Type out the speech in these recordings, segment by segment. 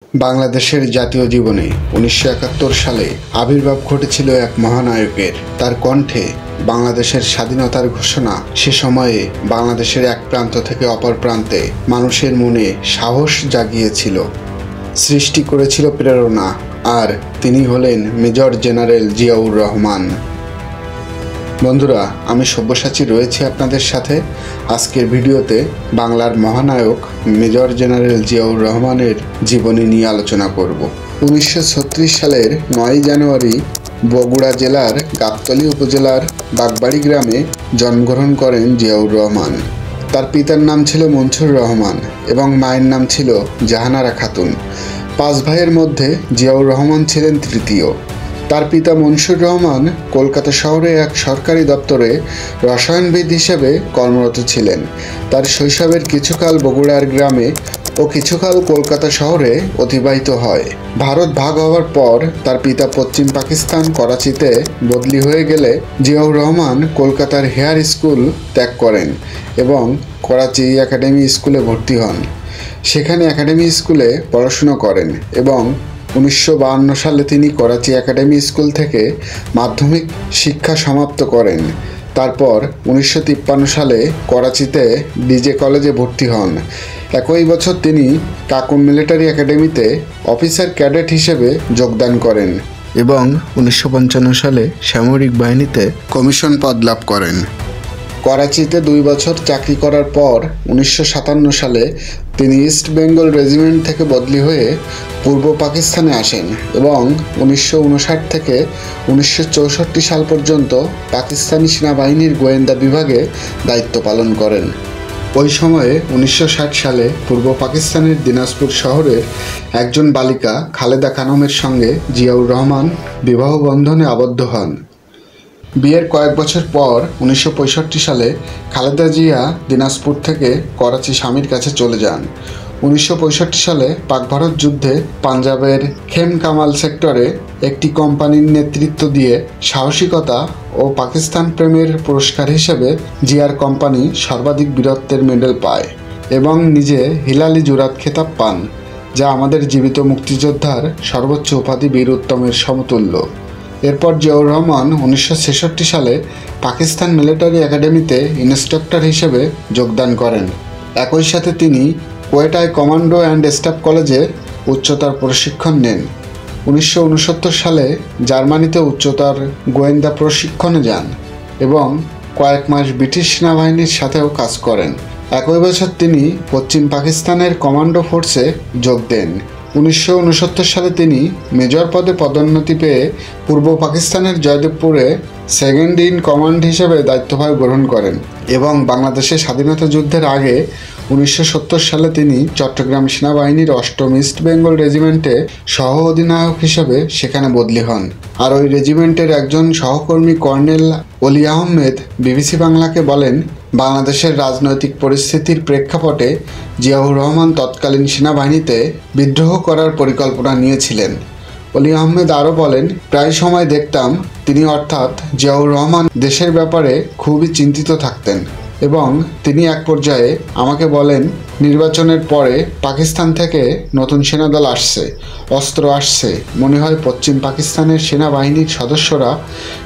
বাংলাদেশের জাতীয় জীবনে ১৯৭১ সালে আবির্ভাব ঘটেছিল এক মহানায়কের। তার কণ্ঠে বাংলাদেশের স্বাধীনতার ঘোষণা সে সময়ে বাংলাদেশের এক প্রান্ত থেকে অপর প্রান্তে মানুষের মনে সাহস জাগিয়েছিল, সৃষ্টি করেছিল প্রেরণা। আর তিনি হলেন মেজর জেনারেল জিয়াউর রহমান। বন্ধুরা, আমি সব্যসাচী রয়েছি আপনাদের সাথে। আজকের ভিডিওতে বাংলার মহানায়ক মেজর জেনারেল জিয়াউর রহমানের জীবনী নিয়ে আলোচনা করব। ১৯৩৬ সালের ৯ জানুয়ারি বগুড়া জেলার গাবতলী উপজেলার বাগবাড়ি গ্রামে জন্মগ্রহণ করেন জিয়াউর রহমান। তার পিতার নাম ছিল মনসুর রহমান এবং মায়ের নাম ছিল জাহানারা খাতুন। ৫ ভাইয়ের মধ্যে জিয়াউর রহমান ছিলেন তৃতীয়। তার পিতা মনসুর রহমান কলকাতা শহরে এক সরকারি দপ্তরে রসায়নবিদ হিসেবে কর্মরত ছিলেন। তার শৈশবের কিছুকাল বগুড়ার গ্রামে ও কিছুকাল কলকাতা শহরে অতিবাহিত হয়। ভারত ভাগ হওয়ার পর তার পিতা পশ্চিম পাকিস্তান করাচিতে বদলি হয়ে গেলে জিয়াউর রহমান কলকাতার হেয়ার স্কুল ত্যাগ করেন এবং করাচি একাডেমি স্কুলে ভর্তি হন। সেখানে একাডেমি স্কুলে পড়াশুনো করেন এবং ১৯৫২ সালে তিনি করাচি একাডেমি স্কুল থেকে মাধ্যমিক শিক্ষা সমাপ্ত করেন। তারপর ১৯৫৩ সালে করাচিতে ডিজে কলেজে ভর্তি হন। একই বছর তিনি কাকুন মিলিটারি একাডেমিতে অফিসার ক্যাডেট হিসেবে যোগদান করেন এবং ১৯৫৫ সালে সামরিক বাহিনীতে কমিশন পদ লাভ করেন। করাচিতে ২ বছর চাকরি করার পর ১৯৫৭ সালে তিনি ইস্ট বেঙ্গল রেজিমেন্ট থেকে বদলি হয়ে পূর্ব পাকিস্তানে আসেন এবং ১৯৫৯ থেকে ১৯৬৪ সাল পর্যন্ত পাকিস্তানি সেনাবাহিনীর গোয়েন্দা বিভাগে দায়িত্ব পালন করেন। ওই সময়ে ১৯৬০ সালে পূর্ব পাকিস্তানের দিনাজপুর শহরের একজন বালিকা খালেদা খানমের সঙ্গে জিয়াউর রহমান বিবাহ বন্ধনে আবদ্ধ হন। বিয়ের কয়েক বছর পর ১৯৬৫ সালে খালেদা জিয়া দিনাজপুর থেকে করাচি স্বামীর কাছে চলে যান। ১৯৬৫ সালে পাক ভারত যুদ্ধে পাঞ্জাবের খেম কামাল সেক্টরে একটি কোম্পানির নেতৃত্ব দিয়ে সাহসিকতা ও পাকিস্তান প্রেমের পুরস্কার হিসেবে জিয়ার কোম্পানি সর্বাধিক বীরত্বের মেডেল পায় এবং নিজে হিলালি জুরাত খেতাব পান, যা আমাদের জীবিত মুক্তিযোদ্ধার সর্বোচ্চ উপাধি বীর উত্তমের সমতুল্য। এরপর জিয়াউর রহমান ১৯৬৬ সালে পাকিস্তান মিলিটারি একাডেমিতে ইন্সট্রাক্টর হিসেবে যোগদান করেন। একই সাথে তিনি কোয়েটায় কমান্ডো অ্যান্ড স্টাফ কলেজে উচ্চতর প্রশিক্ষণ নেন। ১৯৬৯ সালে জার্মানিতে উচ্চতর গোয়েন্দা প্রশিক্ষণে যান এবং কয়েক মাস ব্রিটিশ সেনাবাহিনীর সাথেও কাজ করেন। একই বছর তিনি পশ্চিম পাকিস্তানের কমান্ডো ফোর্সে যোগ দেন। ১৯৬৯ সালে তিনি মেজর পদে পদোন্নতি পেয়ে পূর্ব পাকিস্তানের জয়দেবপুরে সেকেন্ড ইন কমান্ড হিসেবে দায়িত্বভার গ্রহণ করেন এবং বাংলাদেশের স্বাধীনতা যুদ্ধের আগে ১৯৭০ সালে তিনি চট্টগ্রাম সেনাবাহিনীর ৮ম ইস্ট বেঙ্গল রেজিমেন্টে সহ অধিনায়ক হিসেবে সেখানে বদলি হন। আর ওই রেজিমেন্টের একজন সহকর্মী কর্নেল অলি আহমেদ বিবিসি বাংলাকে বলেন, বাংলাদেশের রাজনৈতিক পরিস্থিতির প্রেক্ষাপটে জিয়াউর রহমান তৎকালীন সেনাবাহিনীতে বিদ্রোহ করার পরিকল্পনা নিয়েছিলেন। অলি আহমেদ আরও বলেন, প্রায় সময় দেখতাম তিনি অর্থাৎ জিয়াউর রহমান দেশের ব্যাপারে খুবই চিন্তিত থাকতেন এবং তিনি এক পর্যায়ে আমাকে বলেন, নির্বাচনের পরে পাকিস্তান থেকে নতুন সেনাদল আসছে, অস্ত্র আসছে, মনে হয় পশ্চিম পাকিস্তানের সেনাবাহিনীর সদস্যরা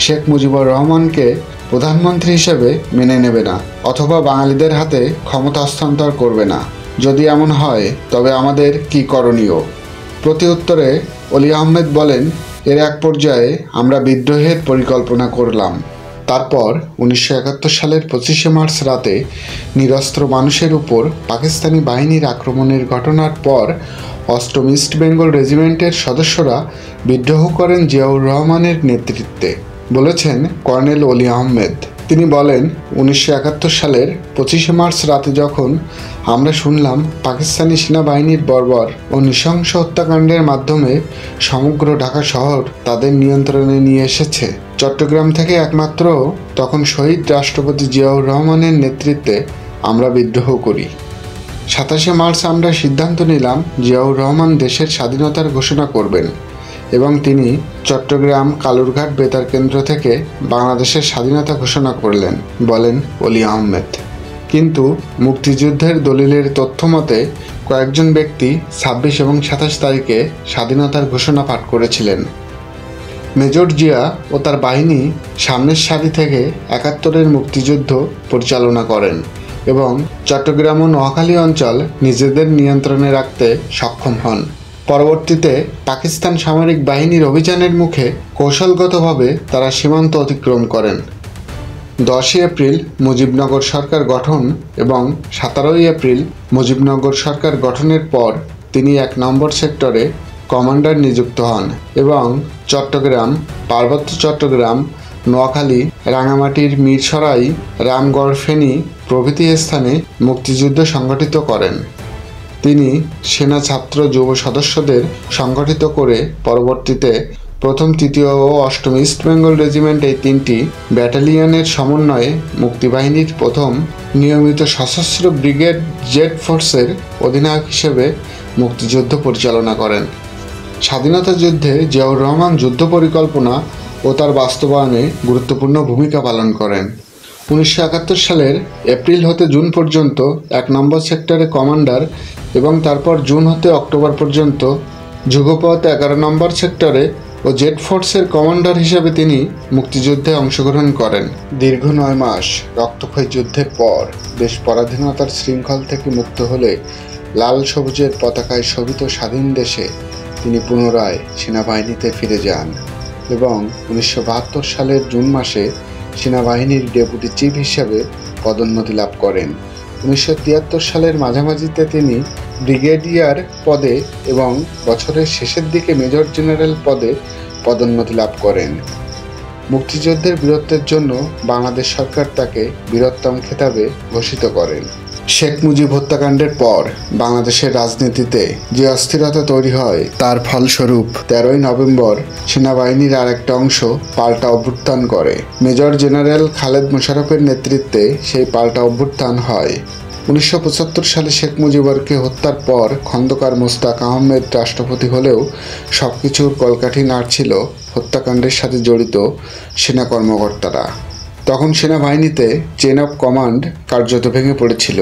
শেখ মুজিবুর রহমানকে প্রধানমন্ত্রী হিসেবে মেনে নেবে না অথবা বাঙালিদের হাতে ক্ষমতা হস্তান্তর করবে না। যদি এমন হয় তবে আমাদের কী করণীয়? প্রতি উত্তরে অলি আহমেদ বলেন, এর এক পর্যায়ে আমরা বিদ্রোহের পরিকল্পনা করলাম। তারপর ১৯৭১ সালের ২৫শে মার্চ রাতে নিরস্ত্র মানুষের উপর পাকিস্তানি বাহিনীর আক্রমণের ঘটনার পর ৮ম ইস্ট বেঙ্গল রেজিমেন্টের সদস্যরা বিদ্রোহ করেন জিয়াউর রহমানের নেতৃত্বে, বলেছেন কর্নেল অলি আহমেদ। তিনি বলেন, ১৯৭১ সালের ২৫শে মার্চ রাতে যখন আমরা শুনলাম পাকিস্তানি সেনাবাহিনীর বর্বর ও নৃশংস হত্যাকাণ্ডের মাধ্যমে সমগ্র ঢাকা শহর তাদের নিয়ন্ত্রণে নিয়ে এসেছে, চট্টগ্রাম থেকে একমাত্র তখন শহীদ রাষ্ট্রপতি জিয়াউর রহমানের নেতৃত্বে আমরা বিদ্রোহ করি। ২৭শে মার্চ আমরা সিদ্ধান্ত নিলাম জিয়াউর রহমান দেশের স্বাধীনতার ঘোষণা করবেন এবং তিনি চট্টগ্রাম কালুরঘাট বেতার কেন্দ্র থেকে বাংলাদেশের স্বাধীনতা ঘোষণা করলেন, বলেন অলি আহমেদ। কিন্তু মুক্তিযুদ্ধের দলিলের তথ্য মতে কয়েকজন ব্যক্তি 26 এবং 27 তারিখে স্বাধীনতার ঘোষণা পাঠ করেছিলেন। মেজর জিয়া ও তার বাহিনী সামনের সারি থেকে 71-এর মুক্তিযুদ্ধ পরিচালনা করেন এবং চট্টগ্রাম ও নোয়াখালী অঞ্চল নিজেদের নিয়ন্ত্রণে রাখতে সক্ষম হন। পরবর্তীতে পাকিস্তান সামরিক বাহিনীর অভিযানের মুখে কৌশলগতভাবে তারা সীমান্ত অতিক্রম করেন। 10 এপ্রিল মুজিবনগর সরকার গঠন এবং 17 এপ্রিল মুজিবনগর সরকার গঠনের পর তিনি 1 নম্বর সেক্টরে কমান্ডার নিযুক্ত হন এবং চট্টগ্রাম, পার্বত্য চট্টগ্রাম, নোয়াখালী, রাঙামাটির মিরসরাই, রামগড়, ফেনী প্রভৃতি স্থানে মুক্তিযুদ্ধ সংগঠিত করেন। তিনি সেনা, ছাত্র, যুব সদস্যদের সংগঠিত করে পরবর্তীতে 1ম, 3য় ও 8ম ইস্ট বেঙ্গল রেজিমেন্ট এই 3টি ব্যাটালিয়নের সমন্বয়ে মুক্তিবাহিনীর 1ম নিয়মিত সশস্ত্র ব্রিগেড জেড ফোর্সের অধিনায়ক হিসেবে মুক্তিযুদ্ধ পরিচালনা করেন। স্বাধীনতা যুদ্ধে জিয়াউর রহমান যুদ্ধ পরিকল্পনা ও তার বাস্তবায়নে গুরুত্বপূর্ণ ভূমিকা পালন করেন। 1971 সালের এপ্রিল হতে জুন পর্যন্ত 1 নম্বর সেক্টরে কমান্ডার এবং তারপর জুন হতে অক্টোবর পর্যন্ত যুগপৎ 11 নম্বর সেক্টরে ও জেড ফোর্সের কমান্ডার হিসেবে তিনি মুক্তিযুদ্ধে অংশগ্রহণ করেন। দীর্ঘ 9 মাস রক্তক্ষয়ী যুদ্ধের পর দেশ পরাধীনতার শৃঙ্খল থেকে মুক্ত হলে লাল সবুজের পতাকায় শোভিত স্বাধীন দেশে তিনি পুনরায় সেনাবাহিনীতে ফিরে যান এবং 1972 সালের জুন মাসে সেনাবাহিনীর ডেপুটি চিফ হিসেবে পদোন্নতি লাভ করেন। 1973 সালের মাঝামাঝিতে তিনি ব্রিগেডিয়ার পদে এবং বছরের শেষের দিকে মেজর জেনারেল পদে পদোন্নতি লাভ করেন। মুক্তিযুদ্ধের বীরত্বের জন্য বাংলাদেশ সরকার তাকে বীরোত্তম খেতাবে ভূষিত করেন। শেখ মুজিব হত্যাকাণ্ডের পর বাংলাদেশের রাজনীতিতে যে অস্থিরতা তৈরি হয় তার ফলস্বরূপ 13 নভেম্বর সেনাবাহিনীর আরেকটা অংশ পাল্টা অভ্যুত্থান করে। মেজর জেনারেল খালেদ মোশাররফের নেতৃত্বে সেই পাল্টা অভ্যুত্থান হয়। 1975 সালে শেখ মুজিবরকে হত্যার পর খন্দকার মোস্তাক আহমেদ রাষ্ট্রপতি হলেও সবকিছুর কলকাঠি নাড়ছিল হত্যাকাণ্ডের সাথে জড়িত সেনা কর্মকর্তারা। তখন সেনাবাহিনীতে চেন অফ কমান্ড কার্যত ভেঙে পড়েছিল।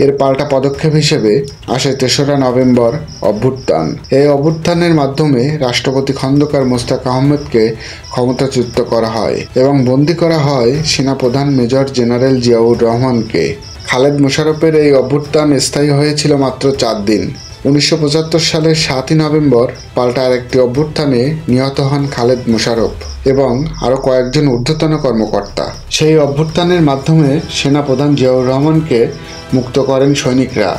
এর পাল্টা পদক্ষেপ হিসেবে আসে 3রা নভেম্বর অভ্যুত্থান। এই অভ্যুত্থানের মাধ্যমে রাষ্ট্রপতি খন্দকার মোস্তাক আহমেদকে ক্ষমতাচ্যুত করা হয় এবং বন্দী করা হয় সেনাপ্রধান মেজর জেনারেল জিয়াউর রহমানকে। খালেদ মোশাররফের এই অভ্যুত্থান স্থায়ী হয়েছিল মাত্র 4 দিন। 1975 সালের 7 নভেম্বর পাল্টা আরেকটি অভ্যুত্থানে নিহত হন খালেদ মোশাররফ এবং আরও কয়েকজন ঊর্ধ্বতন কর্মকর্তা। সেই অভ্যুত্থানের মাধ্যমে সেনাপ্রধান জিয়াউর রহমানকে মুক্ত করেন সৈনিকরা।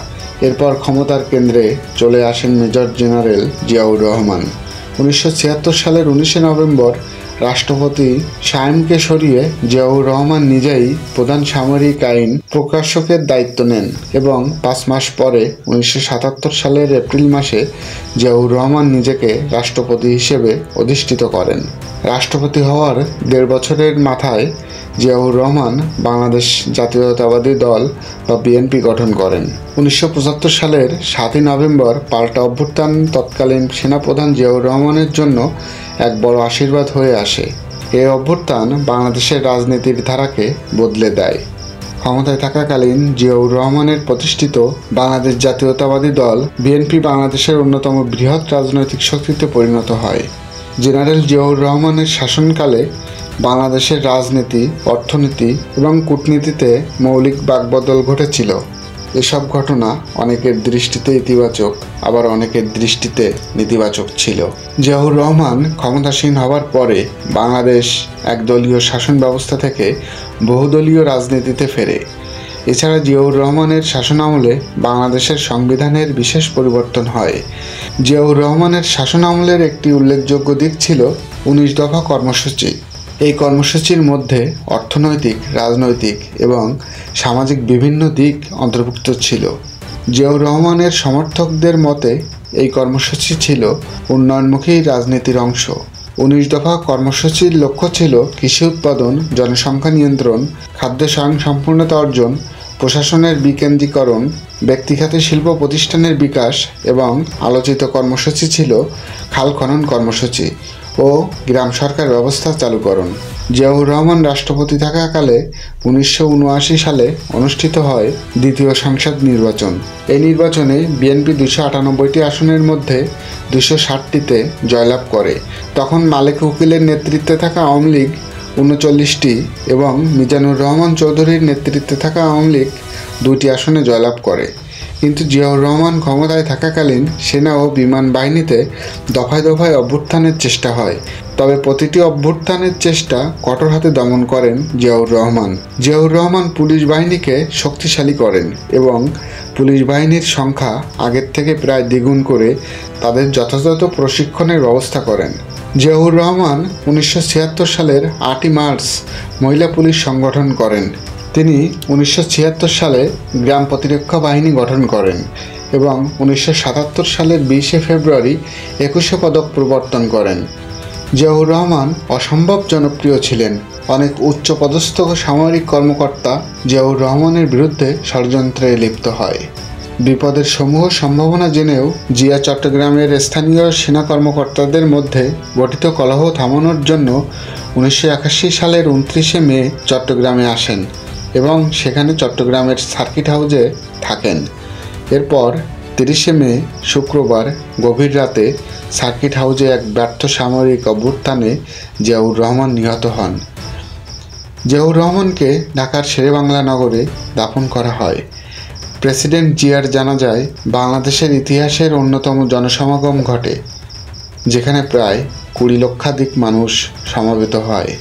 এরপর ক্ষমতার কেন্দ্রে চলে আসেন মেজর জেনারেল জিয়াউর রহমান। 1976 সালের 19 নভেম্বর রাষ্ট্রপতি শামীমকে সরিয়ে জিয়াউর রহমান নিজেই প্রধান সামরিক আইন প্রকাশকের দায়িত্ব নেন এবং 5 মাস পরে 1977 সালের এপ্রিল মাসে জিয়াউর রহমান নিজেকে রাষ্ট্রপতি হিসেবে অধিষ্ঠিত করেন। রাষ্ট্রপতি হওয়ার 1.5 বছরের মাথায় জিয়াউর রহমান বাংলাদেশ জাতীয়তাবাদী দল বা বিএনপি গঠন করেন। 1975 সালের 7 নভেম্বর পাল্টা অভ্যুত্থান তৎকালীন সেনাপ্রধান জিয়াউর রহমানের জন্য এক বড় আশীর্বাদ হয়ে আসে। এই অভ্যুত্থান বাংলাদেশের রাজনীতির ধারাকে বদলে দেয়। ক্ষমতায় থাকাকালীন জিয়াউর রহমানের প্রতিষ্ঠিত বাংলাদেশ জাতীয়তাবাদী দল বিএনপি বাংলাদেশের অন্যতম বৃহৎ রাজনৈতিক শক্তিতে পরিণত হয়। জেনারেল জিয়াউর রহমানের শাসনকালে বাংলাদেশের রাজনীতি, অর্থনীতি এবং কূটনীতিতে মৌলিক বাকবদল ঘটেছিল। এসব ঘটনা অনেকের দৃষ্টিতে ইতিবাচক, আবার অনেকের দৃষ্টিতে নেতিবাচক ছিল। জিয়াউর রহমান ক্ষমতাসীন হওয়ার পরে বাংলাদেশ একদলীয় শাসন ব্যবস্থা থেকে বহুদলীয় রাজনীতিতে ফেরে। এছাড়া জিয়াউর রহমানের শাসনামলে বাংলাদেশের সংবিধানের বিশেষ পরিবর্তন হয়। জিয়াউর রহমানের শাসনামলের একটি উল্লেখযোগ্য দিক ছিল 19 দফা কর্মসূচি। এই কর্মসূচির মধ্যে অর্থনৈতিক, রাজনৈতিক এবং সামাজিক বিভিন্ন দিক অন্তর্ভুক্ত ছিল। জিয়াউর রহমানের সমর্থকদের মতে এই কর্মসূচি ছিল উন্নয়নমুখী রাজনীতির অংশ। 19 দফা কর্মসূচির লক্ষ্য ছিল কৃষি উৎপাদন, জনসংখ্যা নিয়ন্ত্রণ, খাদ্য স্বয়ংসম্পূর্ণতা অর্জন, প্রশাসনের বিকেন্দ্রীকরণ, ব্যক্তিখাতে শিল্প প্রতিষ্ঠানের বিকাশ এবং আলোচিত কর্মসূচি ছিল খাল খনন কর্মসূচি। ও গ্রাম সরকার ব্যবস্থা চালু করেন। জিয়াউর রহমান রাষ্ট্রপতি থাকাকালে 1979 সালে অনুষ্ঠিত হয় দ্বিতীয় সংসদ নির্বাচন। এই নির্বাচনে বিএনপি 298টি আসনের মধ্যে 260টিতে জয়লাভ করে। তখন মালেক উকিলের নেতৃত্বে থাকা আওয়ামী লীগ 39টি এবং মিজানুর রহমান চৌধুরীর নেতৃত্বে থাকা আওয়ামী লীগ 2টি আসনে জয়লাভ করে। কিন্তু জিয়াউর রহমান ক্ষমতায় থাকাকালীন সেনা ও বিমান বাহিনীতে দফায় দফায় অভ্যুত্থানের চেষ্টা হয়। তবে প্রতিটি অভ্যুত্থানের চেষ্টা কঠোর হাতে দমন করেন জিয়াউর রহমান। জিয়াউর রহমান পুলিশ বাহিনীকে শক্তিশালী করেন এবং পুলিশ বাহিনীর সংখ্যা আগের থেকে প্রায় দ্বিগুণ করে তাদের যথাযথ প্রশিক্ষণের ব্যবস্থা করেন। জিয়াউর রহমান 1976 সালের 8ই মার্চ মহিলা পুলিশ সংগঠন করেন। তিনি 1976 সালে গ্রাম প্রতিরক্ষা বাহিনী গঠন করেন এবং 1977 সালের 20শে ফেব্রুয়ারি 21শে পদক প্রবর্তন করেন। জিয়াউর রহমান অসম্ভব জনপ্রিয় ছিলেন। অনেক উচ্চপদস্থ সামরিক কর্মকর্তা জিয়াউর রহমানের বিরুদ্ধে ষড়যন্ত্রে লিপ্ত হয়। বিপদের সমূহ সম্ভাবনা জেনেও জিয়া চট্টগ্রামের স্থানীয় সেনা কর্মকর্তাদের মধ্যে গঠিত কলহ থামানোর জন্য 1981 সালের 29শে মে চট্টগ্রামে আসেন এবং সেখানে চট্টগ্রামের সার্কিট হাউসে থাকেন। এরপর 30শে মে শুক্রবার গভীর রাতে সার্কিট হাউসে এক ব্যর্থ সামরিক অভ্যুত্থানে জিয়াউর রহমান নিহত হন। জিয়াউর রহমানকে ঢাকার শেরেবাংলা নগরে দাফন করা হয়। প্রেসিডেন্ট জিয়ার জানাজায় বাংলাদেশের ইতিহাসের অন্যতম জনসমাগম ঘটে, যেখানে প্রায় 20 লক্ষাধিক মানুষ সমবেত হয়।